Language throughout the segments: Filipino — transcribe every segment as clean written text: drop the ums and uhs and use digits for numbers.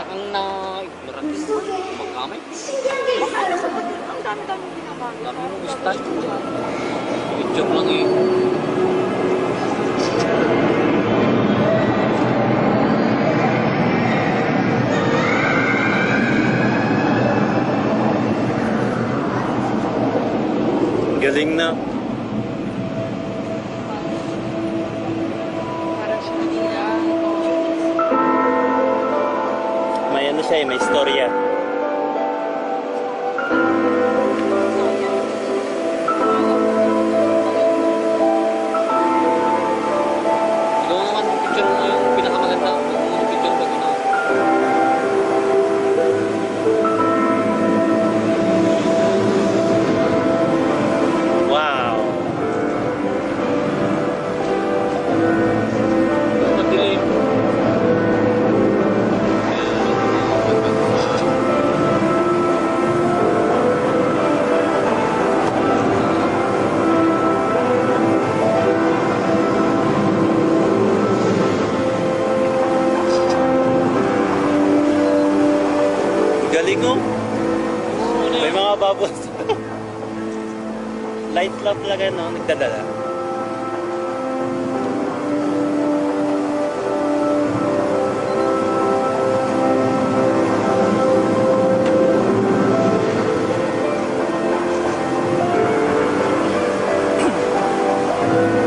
kang na-ignorant din. Magkamay. Baka nasa pati, ang dami-dami ginagawa. Dami mo gusto. YouTube lang eh. Galing na. Parang siya nila. May ano siya eh, may istorya. Ikaw naman, picture mo yung pinakamaganda. Yung picture ba ginawa? Wow! Madilim. Galing oh! Oo, ano May yun? mga bubbles. Light lang talaga no, nagdadala.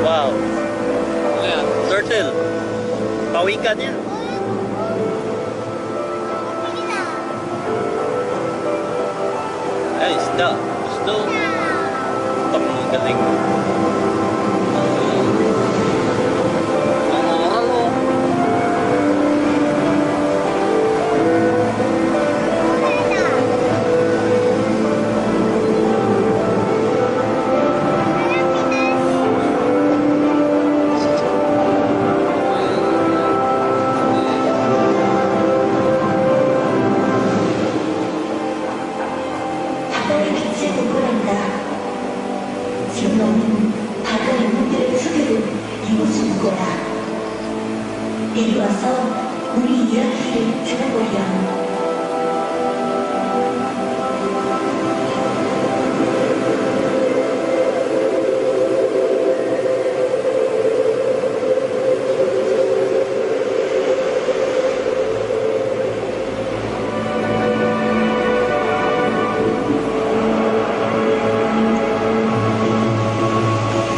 Wow! Ano yan? Turtle! Pawikan yan. Ay, isda. Gusto. Ang galing. Ang oral oh. 바다의 빛을 보고란다. 지금 너는 바다의 문들을 속여도 이곳을 무거라. 내려와서 우리 이야기를 들어보렴.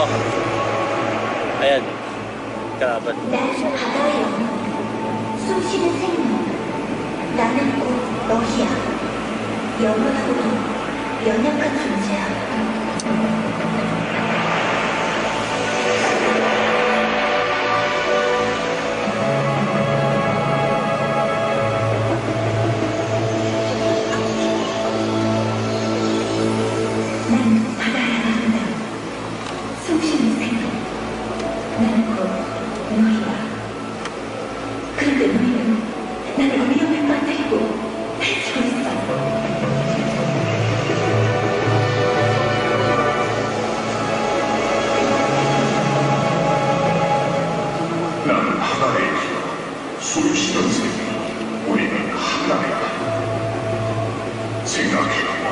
Oh. Ayan. Kalaban. 난 바다의 영혼, 숨쉬는 생명. 나는 곧 너희야. 영원하고도 연약한 존재야. 나는 바다의 아름다움, 숨쉬는 생명. 나는 곧 너희야. 그런데 너희는 나를 위험에 빠뜨리고 해치고 있어. 나는 하나의 길, 숨쉬는 생명, 우리는 하나야. 생각해보면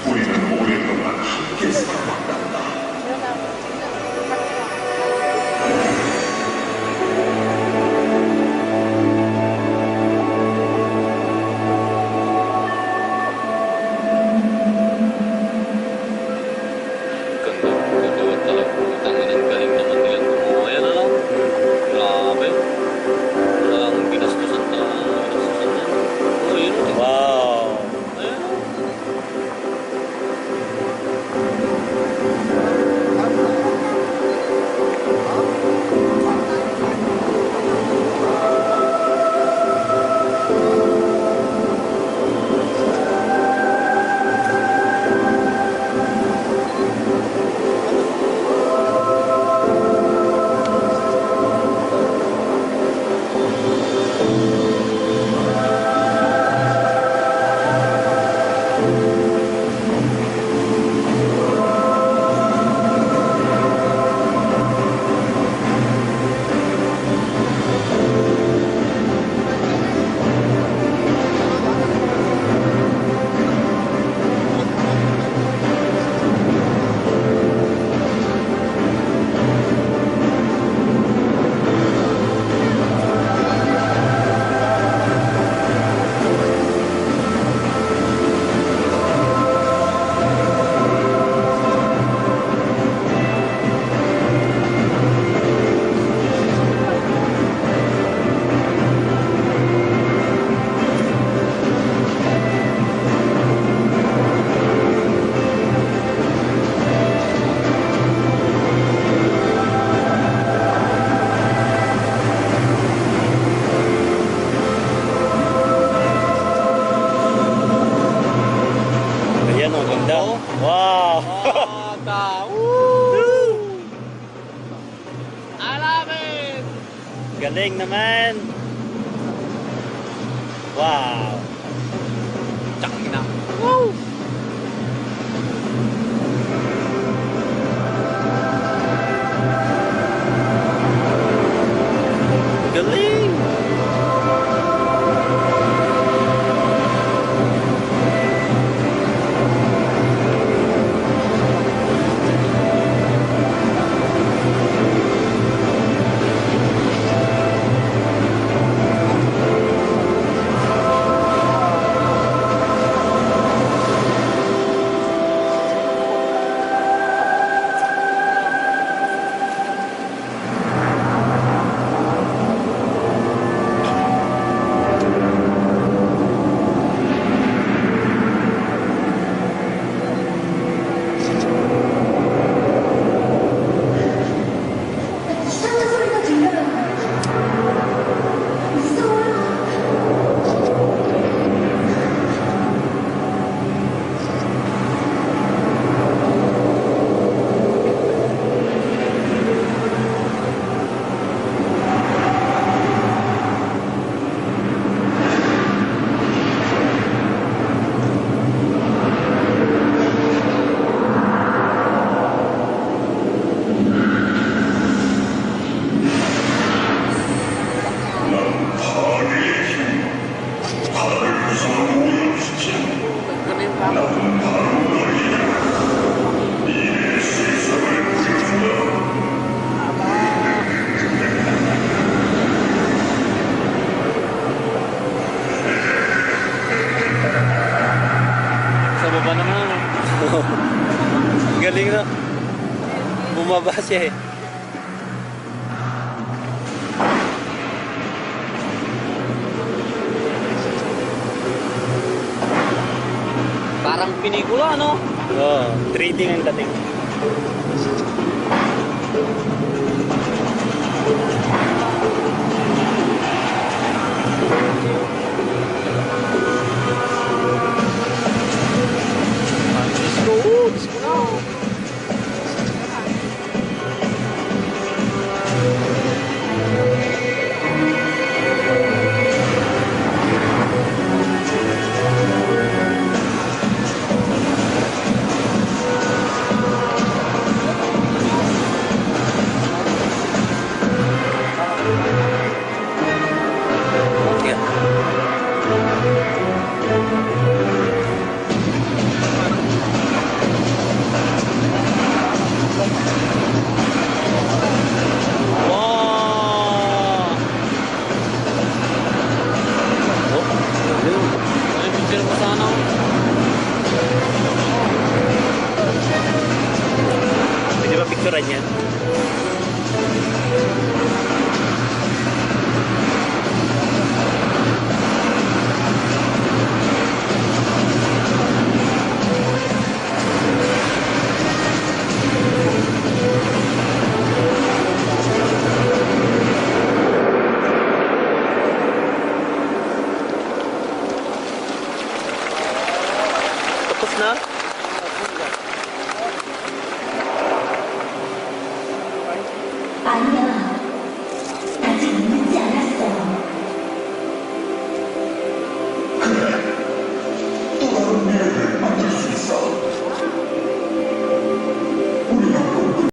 우리는 오랫동안 함께 살아왔단다. Ganda. Ganda talaga. Tangin ang galing naman nila gumawa. Ayan na lang. Grabe. Wala lang ginastusan talaga. Ginastusan na. Oh, yun. Wow! Ayan. Galing naman. Wow. Tsaka na. Galing. 이상한 소리가 들려요. 무서워요. 파괴의 힘, 바다를 부수고 오염시킨 나는 바로 너희야. 이내 세상을 부른다. Sa baba naman. Galing na. Bumaba siya eh. Parang pinikula, no? Oh, 3D ang dating. Disco, disco na. Wow! Oh, galing. Ay, picture mo sana. Pwede ba picturean yan? Tapos na?